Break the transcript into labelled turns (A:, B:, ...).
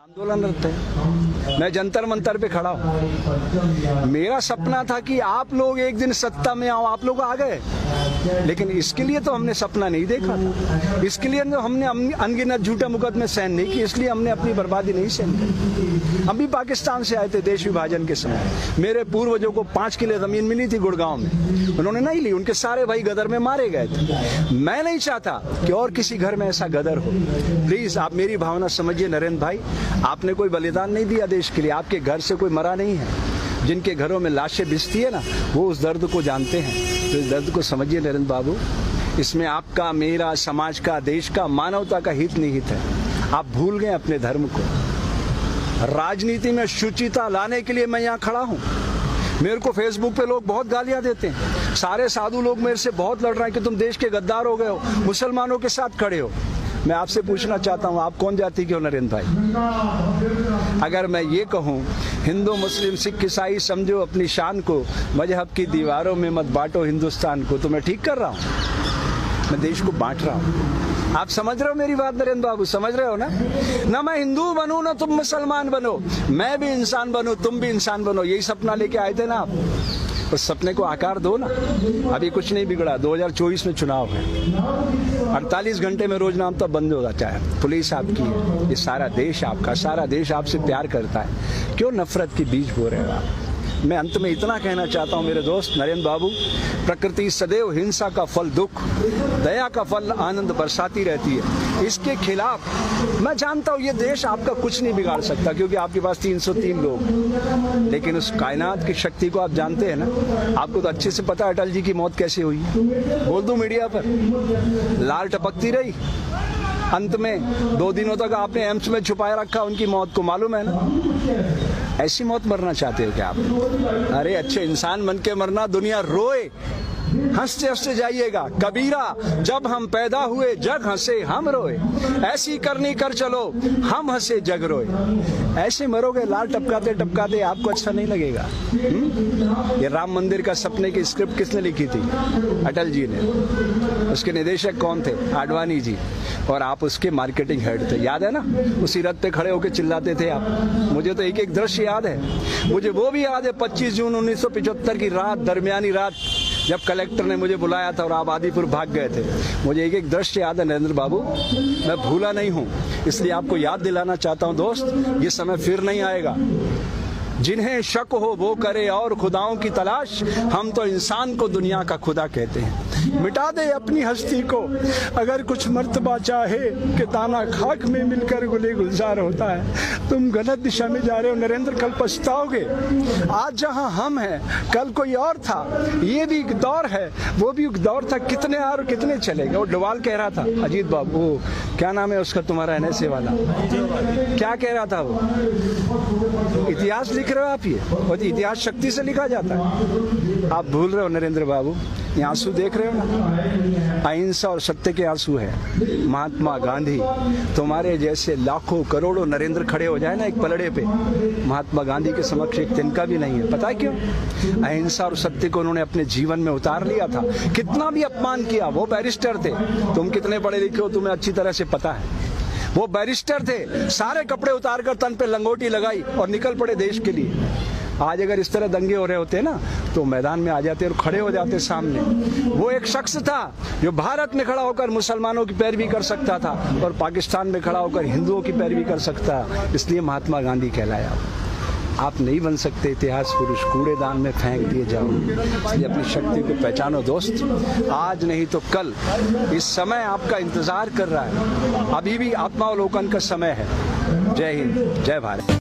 A: आंदोलनरत है। मैं जंतर मंतर पे खड़ा हूँ। मेरा सपना था कि आप लोग एक दिन सत्ता में आओ, आप लोग आ गए, लेकिन इसके लिए तो हमने सपना नहीं देखा था। इसके लिए तो हमने अनगिनत झूठे मुकदमे सहन नहीं किए, इसलिए हमने अपनी बर्बादी नहीं सहन की। हम भी पाकिस्तान से आए थे देश विभाजन के समय। मेरे पूर्वजों को 5 किले जमीन मिली थी गुड़गांव में, उन्होंने नहीं ली। उनके सारे भाई गदर में मारे गए थे। मैं नहीं चाहता कि और किसी घर में ऐसा गदर हो। प्लीज आप मेरी भावना समझिए नरेंद्र भाई, आपने कोई बलिदान नहीं दिया देश के लिए, आपके घर से कोई मरा नहीं है। जिनके घरों में लाशें बिछती है ना, वो उस दर्द को जानते हैं। तो इस दर्द को समझिए नरेंद्र बाबू, इसमें आपका, मेरा, समाज का, देश का, मानवता का हित निहित है। आप भूल गए अपने धर्म को। राजनीति में शुचिता लाने के लिए मैं यहाँ खड़ा हूँ। मेरे को फेसबुक पे लोग बहुत गालियां देते हैं, सारे साधु लोग मेरे से बहुत लड़ रहे हैं कि तुम देश के गद्दार हो गए हो, मुसलमानों के साथ खड़े हो। मैं आपसे पूछना चाहता हूं, आप कौन जाति के हो नरेंद्र भाई? अगर मैं ये कहूं हिंदू मुस्लिम सिख ईसाई समझो अपनी शान को, मजहब की दीवारों में मत बांटो हिंदुस्तान को, तो मैं ठीक कर रहा हूं? मैं देश को बांट रहा हूं। आप समझ रहे हो मेरी बात नरेंद्र बाबू? समझ रहे हो ना मैं हिंदू बनूं ना तुम मुसलमान बनो, मैं भी इंसान बनूं तुम भी इंसान बनो। यही सपना लेके आए थे ना आप, उस सपने को आकार दो ना। अभी कुछ नहीं बिगड़ा, 2024 में चुनाव है, 48 घंटे में रोज नाम तो बंद हो जाता है। पुलिस आपकी है, ये सारा देश आपका, सारा देश आपसे प्यार करता है। क्यों नफरत के बीज बो रहे हो आप? मैं अंत में इतना कहना चाहता हूं मेरे दोस्त नरेंद्र बाबू, प्रकृति सदैव हिंसा का फल दुख, दया का फल आनंद बरसाती रहती है। इसके खिलाफ मैं जानता हूं ये देश आपका कुछ नहीं बिगाड़ सकता, क्योंकि आपके पास 303 लोग, लेकिन उस कायनात की शक्ति को आप जानते हैं ना। आपको तो अच्छे से पता है अटल जी की मौत कैसे हुई। बोल दूं मीडिया पर, लाल टपकती रही, अंत में 2 दिनों तक आपने एम्स में छुपाए रखा उनकी मौत को, मालूम है ना? ऐसी मौत मरना चाहते हो क्या आप? अरे अच्छे इंसान बन के मरना, दुनिया रोए, हंसते हंसते जाइएगा। कबीरा, जब हम पैदा हुए जग हंसे हम रोए, ऐसी करनी कर चलो हम हंसे जग रोए। ऐसे मरोगे लाल टपकाते टपकाते, आपको अच्छा नहीं लगेगा। ये राम मंदिर का सपने की स्क्रिप्ट किसने लिखी थी? अटल जी ने। उसके निदेशक कौन थे? आडवाणी जी। और आप उसके मार्केटिंग हेड थे, याद है ना? उसी रथ पे खड़े होकर चिल्लाते थे आप। मुझे तो एक एक दृश्य याद है। मुझे वो भी याद है 25 जून 1975 की रात, दरमियानी रात, जब कलेक्टर ने मुझे बुलाया था और आप आदिपुर भाग गए थे। मुझे एक एक दृश्य याद है नरेंद्र बाबू, मैं भूला नहीं हूँ। इसलिए आपको याद दिलाना चाहता हूँ दोस्त, ये समय फिर नहीं आएगा। जिन्हें शक हो वो करे और खुदाओं की तलाश, हम तो इंसान को दुनिया का खुदा कहते हैं। मिटा दे अपनी हस्ती को अगर कुछ मर्तबा चाहे, कि दाना खाक में मिलकर गुले गुलजार होता है। तुम गलत दिशा में जा रहे हो नरेंद्र, कल पछताओगे। आज जहां हम हैं कल कोई और था। ये भी एक दौर है, वो भी एक दौर था। कितने और कितने चलेगा? वो डोवाल कह रहा था, अजीत बाबू, क्या नाम है उसका तुम्हारा एनएसए वाला, क्या कह रहा था वो? इतिहास लिख रहे हो आप, ये और इतिहास शक्ति से लिखा जाता है। आप भूल रहे हो नरेंद्र बाबू। ये आंसू देख रहे हो ना, अहिंसा और सत्य के आंसू है। महात्मा गांधी, तुम्हारे जैसे लाखों करोड़ों नरेंद्र खड़े हो जाए ना एक पलड़े पे, महात्मा गांधी के समक्ष एक तिनका भी नहीं है। पता है क्यों? अहिंसा और सत्य को उन्होंने अपने जीवन में उतार लिया था। कितना भी अपमान किया, वो बैरिस्टर थे। तुम कितने पढ़े लिखे हो तुम्हें अच्छी तरह से पता है। वो बैरिस्टर थे, सारे कपड़े उतार कर तन पे लंगोटी लगाई और निकल पड़े देश के लिए। आज अगर इस तरह दंगे हो रहे होते ना, तो मैदान में आ जाते और खड़े हो जाते सामने। वो एक शख्स था जो भारत में खड़ा होकर मुसलमानों की पैरवी कर सकता था और पाकिस्तान में खड़ा होकर हिंदुओं की पैरवी कर सकता, इसलिए महात्मा गांधी कहलाया। आप नहीं बन सकते इतिहास पुरुष, कूड़ेदान में फेंक दिए जाओ। इसलिए अपनी शक्ति को पहचानो दोस्त, आज नहीं तो कल। इस समय आपका इंतजार कर रहा है, अभी भी आत्मावलोकन का समय है। जय हिंद, जय भारत।